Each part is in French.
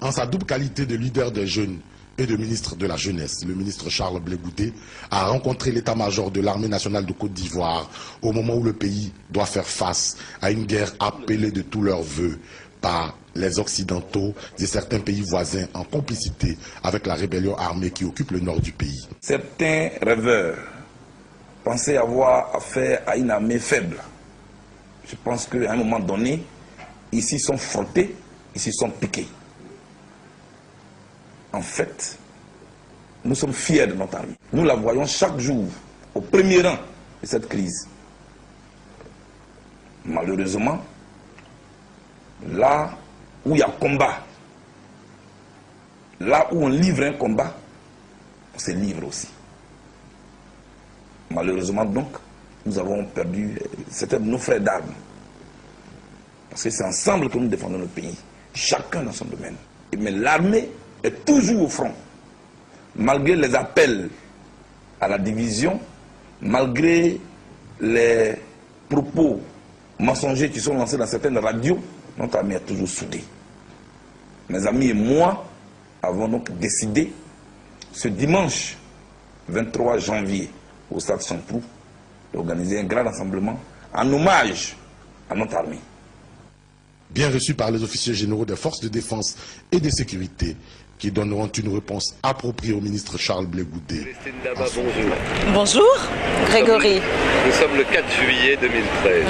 En sa double qualité de leader des jeunes et de ministre de la Jeunesse, le ministre Charles Blé Goudé a rencontré l'état-major de l'armée nationale de Côte d'Ivoire au moment où le pays doit faire face à une guerre appelée de tous leurs vœux par les Occidentaux et certains pays voisins en complicité avec la rébellion armée qui occupe le nord du pays. Certains rêveurs pensaient avoir affaire à une armée faible. Je pense qu'à un moment donné, ils s'y sont frottés, ils s'y sont piqués. En fait, nous sommes fiers de notre armée. Nous la voyons chaque jour au premier rang de cette crise. Malheureusement, là où il y a combat, là où on livre un combat, on se livre aussi. Malheureusement donc, nous avons perdu certains de nos frères d'armes. Parce que c'est ensemble que nous défendons le pays, chacun dans son domaine. Mais l'armée est toujours au front, malgré les appels à la division, malgré les propos mensongers qui sont lancés dans certaines radios, notre armée est toujours soudée. Mes amis et moi avons donc décidé, ce dimanche 23 janvier, au stade Champrou, d'organiser un grand rassemblement en hommage à notre armée. Bien reçu par les officiers généraux des forces de défense et de sécurité, qui donneront une réponse appropriée au ministre Charles Blé Goudé. Bonjour. Bonjour, Grégory. Nous sommes le 4 juillet 2013.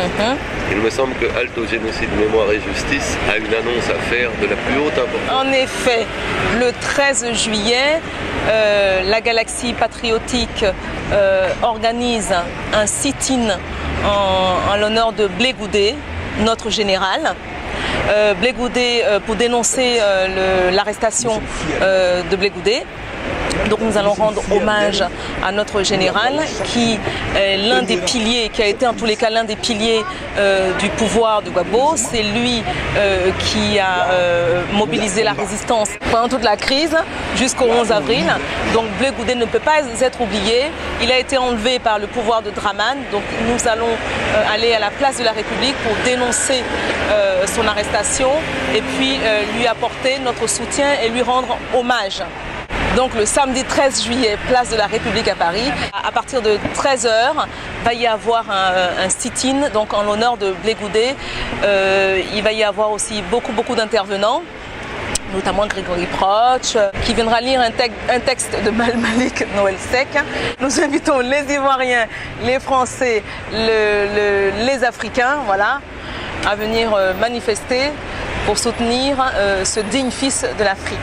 Il me semble que Alto Génocide, Mémoire et Justice a une annonce à faire de la plus haute importance. En effet, le 13 juillet, la Galaxie Patriotique organise un sit-in en l'honneur de Blé Goudé, notre général. Blé Goudé, pour dénoncer l'arrestation de Blé Goudé. Donc nous allons rendre hommage à notre général qui est l'un des piliers, qui a été en tous les cas l'un des piliers du pouvoir de Gbagbo. C'est lui qui a mobilisé la résistance pendant toute la crise jusqu'au 11 avril. Donc Blé Goudé ne peut pas être oublié. Il a été enlevé par le pouvoir de Dramane. Donc nous allons aller à la place de la République pour dénoncer son arrestation et puis lui apporter notre soutien et lui rendre hommage. Donc le samedi 13 juillet, place de la République à Paris, à partir de 13 h, va y avoir un sit-in donc en l'honneur de Blé Goudé. Il va y avoir aussi beaucoup d'intervenants, notamment Grégory Proch, qui viendra lire un texte de Malik Noël Sec. Nous invitons les Ivoiriens, les Français, les Africains, voilà, à venir manifester pour soutenir ce digne fils de l'Afrique.